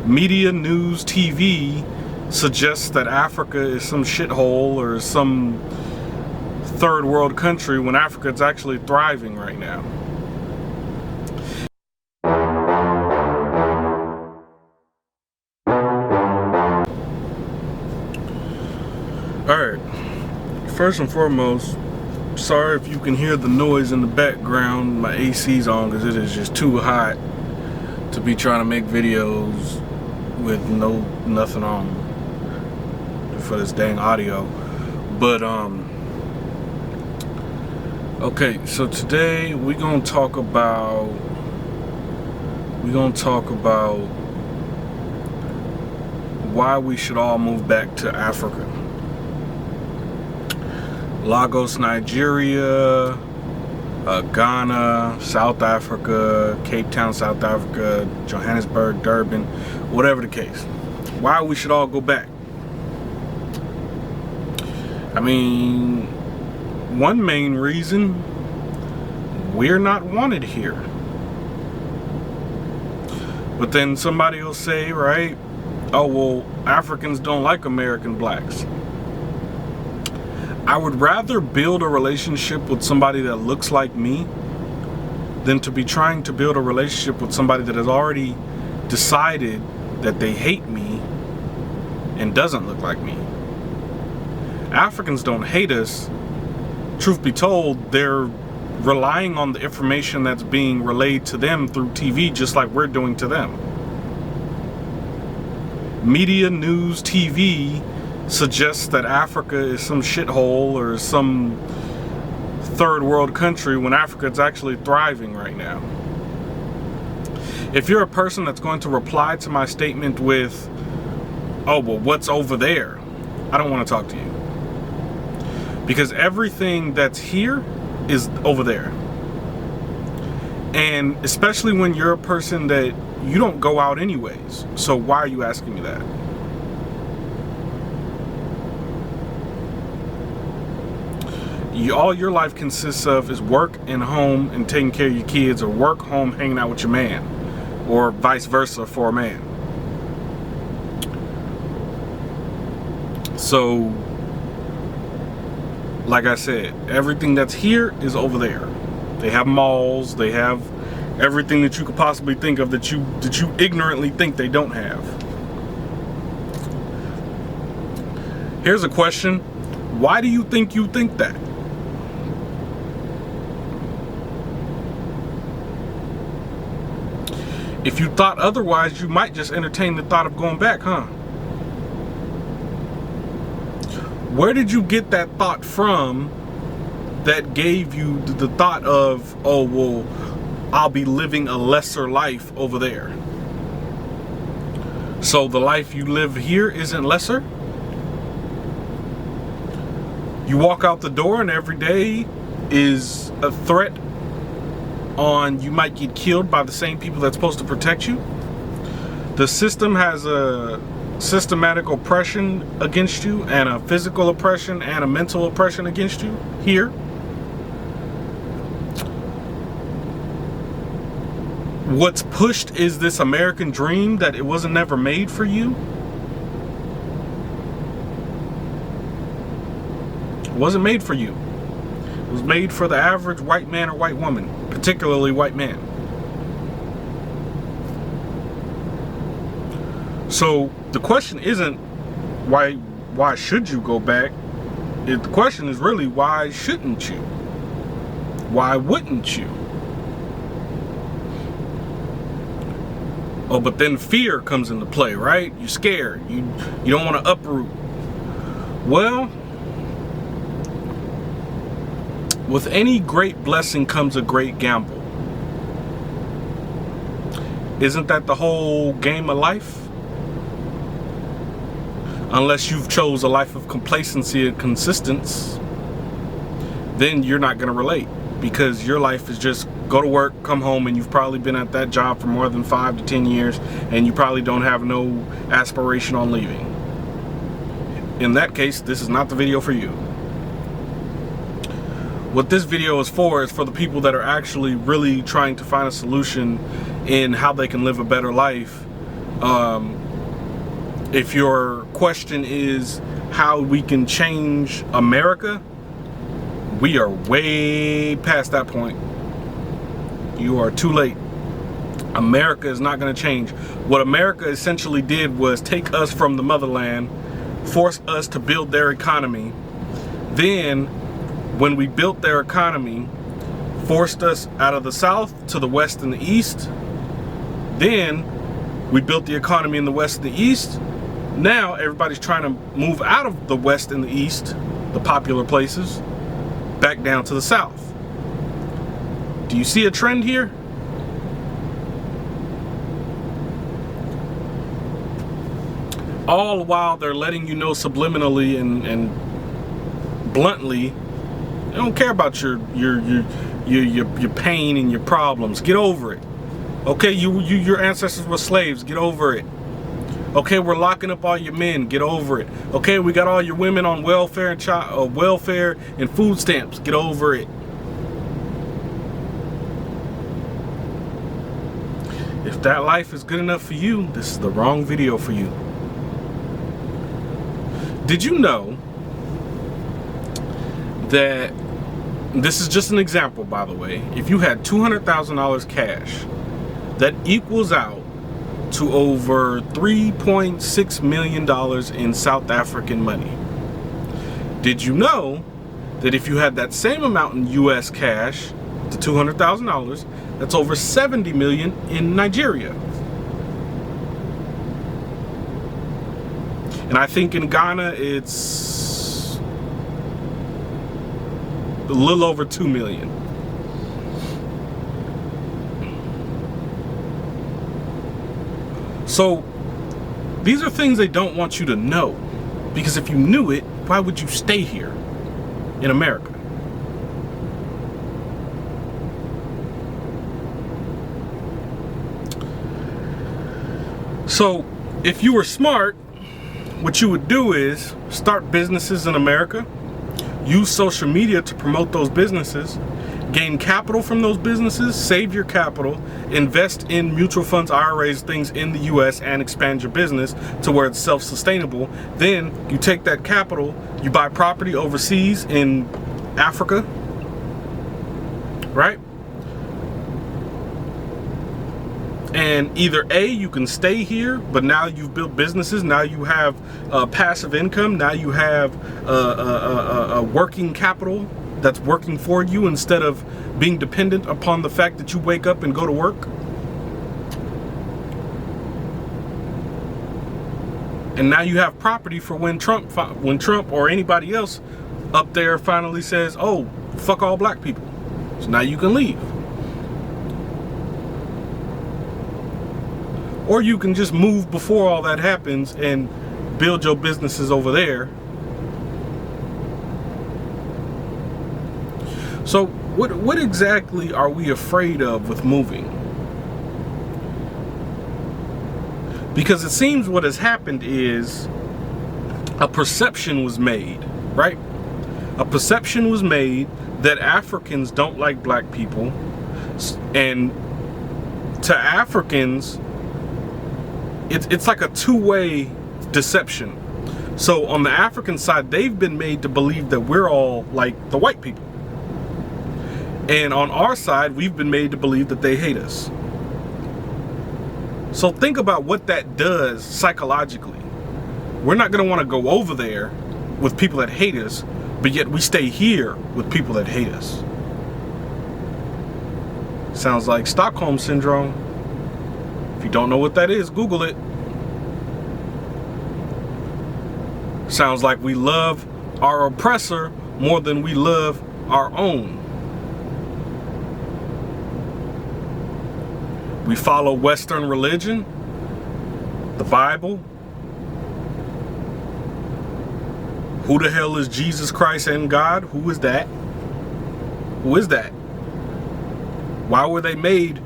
media, news, TV suggests that Africa is some shithole or some third world country when Africa is actually thriving right now. Alright, first and foremost, sorry if you can hear the noise in the background. My AC's on because it is just too hot to be trying to make videos with nothing on for this dang audio. But okay, so today we're gonna talk about why we should all move back to Africa. Lagos, Nigeria, Ghana, South Africa, Cape Town, South Africa, Johannesburg, Durban, whatever the case. Why we should all go back? I mean, one main reason, we're not wanted here. But then somebody will say, right, oh, well, Africans don't like American blacks. I would rather build a relationship with somebody that looks like me than to be trying to build a relationship with somebody that has already decided that they hate me and doesn't look like me. Africans don't hate us. Truth be told, they're relying on the information that's being relayed to them through TV just like we're doing to them. Media, news, TV suggests that Africa is some shithole or some third world country when Africa is actually thriving right now. If you're a person that's going to reply to my statement with, oh, well, what's over there? I don't want to talk to you. Because everything that's here is over there. And especially when you're a person that you don't go out anyways. So why are you asking me that? All your life consists of is work and home and taking care of your kids, or work, home, hanging out with your man, or vice versa for a man. So, like I said, everything that's here is over there. They have malls, they have everything that you could possibly think of that you ignorantly think they don't have. Here's a question. Why do you think that? If you thought otherwise, you might just entertain the thought of going back, huh? Where did you get that thought from that gave you the thought of, oh, well, I'll be living a lesser life over there? So the life you live here isn't lesser? You walk out the door and every day is a threat on you might get killed by the same people that's supposed to protect you. The system has a systematic oppression against you, and a physical oppression and a mental oppression against you here. What's pushed is this American dream that it wasn't never made for you. It wasn't made for you. It was made for the average white man or white woman, particularly white man. So the question isn't why should you go back? The question is really, why shouldn't you? Why wouldn't you? Oh, but then fear comes into play, right? You're scared. You don't want to uproot. Well, with any great blessing comes a great gamble. Isn't that the whole game of life? Unless you've chose a life of complacency and consistency, then you're not going to relate, because your life is just go to work, come home, and you've probably been at that job for more than 5 to 10 years, and you probably don't have no aspiration on leaving. In that case, this is not the video for you. What this video is for the people that are actually really trying to find a solution in how they can live a better life If your question is how we can change America, we are way past that point. You are too late. America is not going to change. What America essentially did was take us from the motherland, force us to build their economy. Then, when we built their economy, forced us out of the South to the West and the East. Then, we built the economy in the West and the East. Now, everybody's trying to move out of the West and the East, the popular places, back down to the South. Do you see a trend here? All while they're letting you know subliminally and bluntly, they don't care about your pain and your problems. Get over it. Okay, your ancestors were slaves. Get over it. Okay, we're locking up all your men. Get over it. Okay, we got all your women on welfare and welfare and food stamps. Get over it. If that life is good enough for you, this is the wrong video for you. Did you know that, this is just an example, by the way, if you had $200,000 cash, that equals out to over $3.6 million in South African money. Did you know that if you had that same amount in US cash, the $200,000, that's over 70 million in Nigeria? And I think in Ghana, it's a little over 2 million. So these are things they don't want you to know, because if you knew it, why would you stay here in America? So if you were smart, what you would do is start businesses in America, use social media to promote those businesses, gain capital from those businesses, save your capital, invest in mutual funds, IRAs, things in the US, and expand your business to where it's self-sustainable. Then you take that capital, you buy property overseas in Africa, right? And either A, you can stay here, but now you've built businesses, now you have passive income, now you have a working capital that's working for you instead of being dependent upon the fact that you wake up and go to work. And now you have property for when Trump or anybody else up there finally says, oh, fuck all black people. So now you can leave. Or you can just move before all that happens and build your businesses over there. So what exactly are we afraid of with moving? Because it seems what has happened is a perception was made, right? A perception was made that Africans don't like black people, and to Africans, it's like a two-way deception. So on the African side, they've been made to believe that we're all like the white people. And on our side, we've been made to believe that they hate us. So think about what that does psychologically. We're not going to want to go over there with people that hate us, but yet we stay here with people that hate us. Sounds like Stockholm Syndrome. If you don't know what that is, Google it. Sounds like we love our oppressor more than we love our own. We follow Western religion, the Bible. Who the hell is Jesus Christ and God? Who is that? Who is that? Why were they made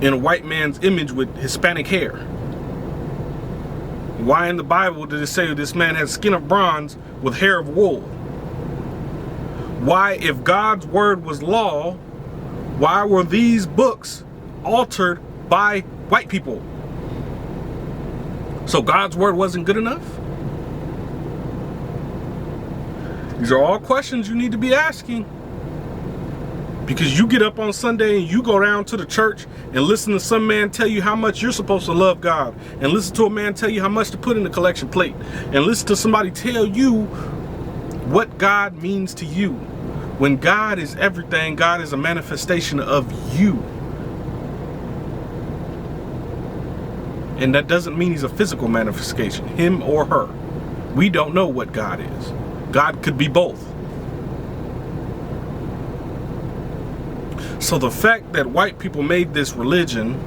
in a white man's image with Hispanic hair? Why in the Bible did it say this man had skin of bronze with hair of wool? Why, if God's word was law, why were these books altered by white people? So God's word wasn't good enough? These are all questions you need to be asking. Because you get up on Sunday and you go down to the church and listen to some man tell you how much you're supposed to love God, and listen to a man tell you how much to put in the collection plate, and listen to somebody tell you what God means to you. When God is everything, God is a manifestation of you. And that doesn't mean he's a physical manifestation, him or her. We don't know what God is. God could be both. So the fact that white people made this religion,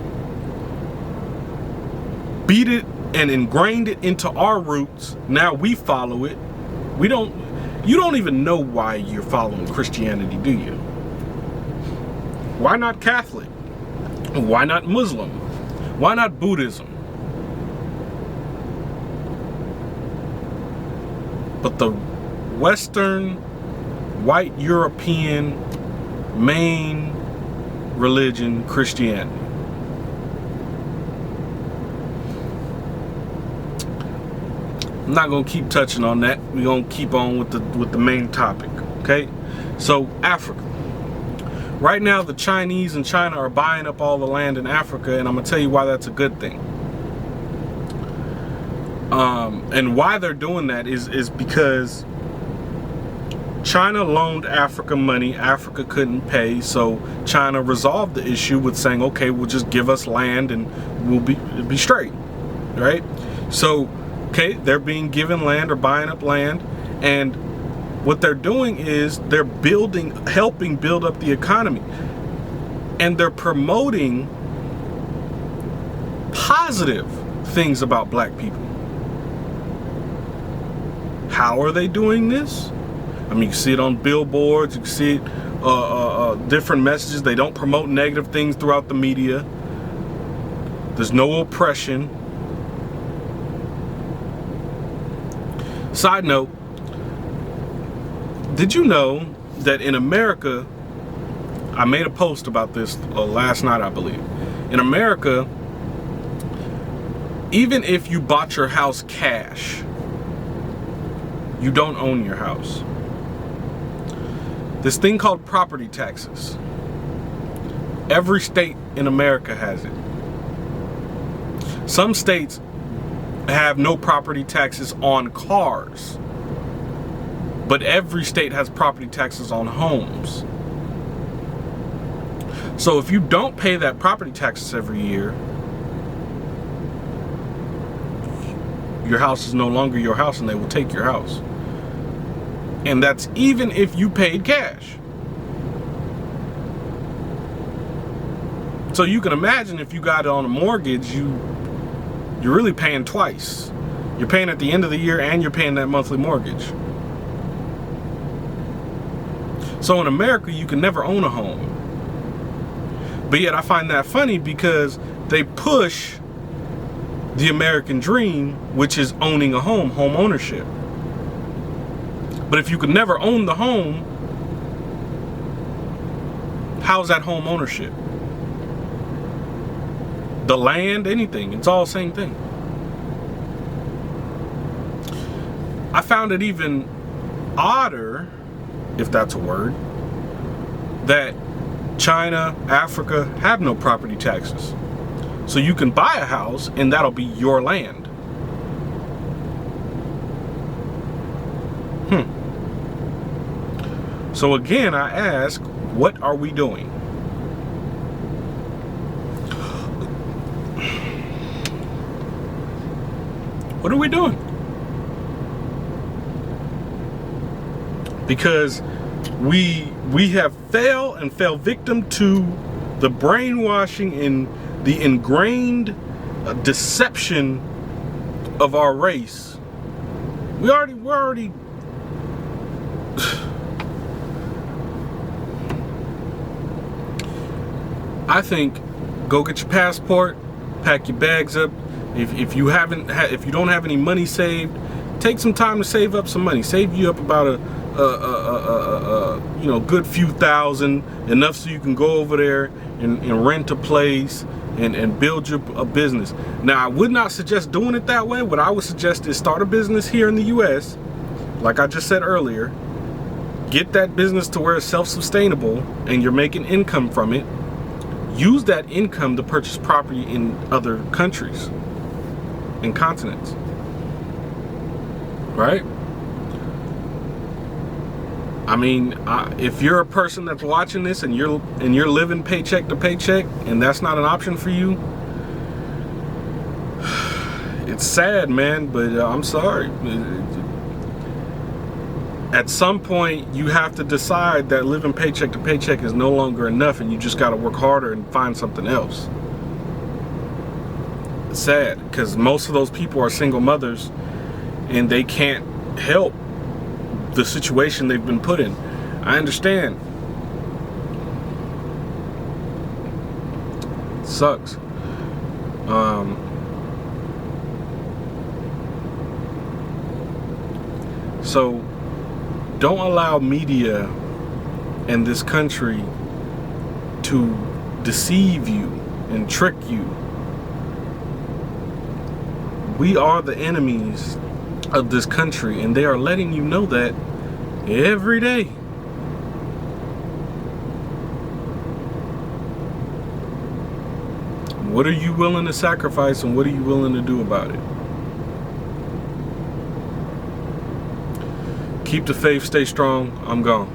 beat it and ingrained it into our roots, now we follow it. You don't even know why you're following Christianity, do you? Why not Catholic? Why not Muslim? Why not Buddhism? But the Western, white European main religion, Christianity. I'm not gonna keep touching on that. We're gonna keep on with the main topic. Okay, so Africa. Right now, the Chinese and China are buying up all the land in Africa, and I'm gonna tell you why that's a good thing. And why they're doing that is because China loaned Africa money. Africa couldn't pay, so China resolved the issue with saying, okay, we'll just give us land and we'll be straight, right? So, okay, they're being given land or buying up land, and what they're doing is they're helping build up the economy, and they're promoting positive things about black people. How are they doing this? I mean, you see it on billboards, you can see it, different messages. They don't promote negative things throughout the media. There's no oppression. Side note, did you know that in America, I made a post about this last night, I believe. In America, even if you bought your house cash, you don't own your house. This thing called property taxes. Every state in America has it. Some states have no property taxes on cars, but every state has property taxes on homes. So if you don't pay that property taxes every year, your house is no longer your house and they will take your house. And that's even if you paid cash. So you can imagine if you got it on a mortgage, you're really paying twice. You're paying at the end of the year and you're paying that monthly mortgage. So in America, you can never own a home. But yet I find that funny because they push the American dream, which is owning a home, home ownership. But if you could never own the home, how's that home ownership? The land, anything, it's all the same thing. I found it even odder, if that's a word, that China, Africa have no property taxes. So you can buy a house and that'll be your land. So again, I ask, what are we doing? What are we doing? Because we have fell victim to the brainwashing and the ingrained deception of our race. We're already I think go get your passport, pack your bags up. If you don't have any money saved, take some time to save up some money. Save you up about a good few thousand, enough so you can go over there and rent a place and build a business. Now, I would not suggest doing it that way. What I would suggest is start a business here in the US, like I just said earlier. Get that business to where it's self-sustainable and you're making income from it. Use that income to purchase property in other countries and continents. Right? I mean, if you're a person that's watching this and you're living paycheck to paycheck and that's not an option for you, it's sad, man, but I'm sorry. At some point, you have to decide that living paycheck to paycheck is no longer enough and you just got to work harder and find something else. It's sad because most of those people are single mothers and they can't help the situation they've been put in. I understand. It sucks. So don't allow media in this country to deceive you and trick you. We are the enemies of this country, and they are letting you know that every day. What are you willing to sacrifice and what are you willing to do about it? Keep the faith, stay strong. I'm gone.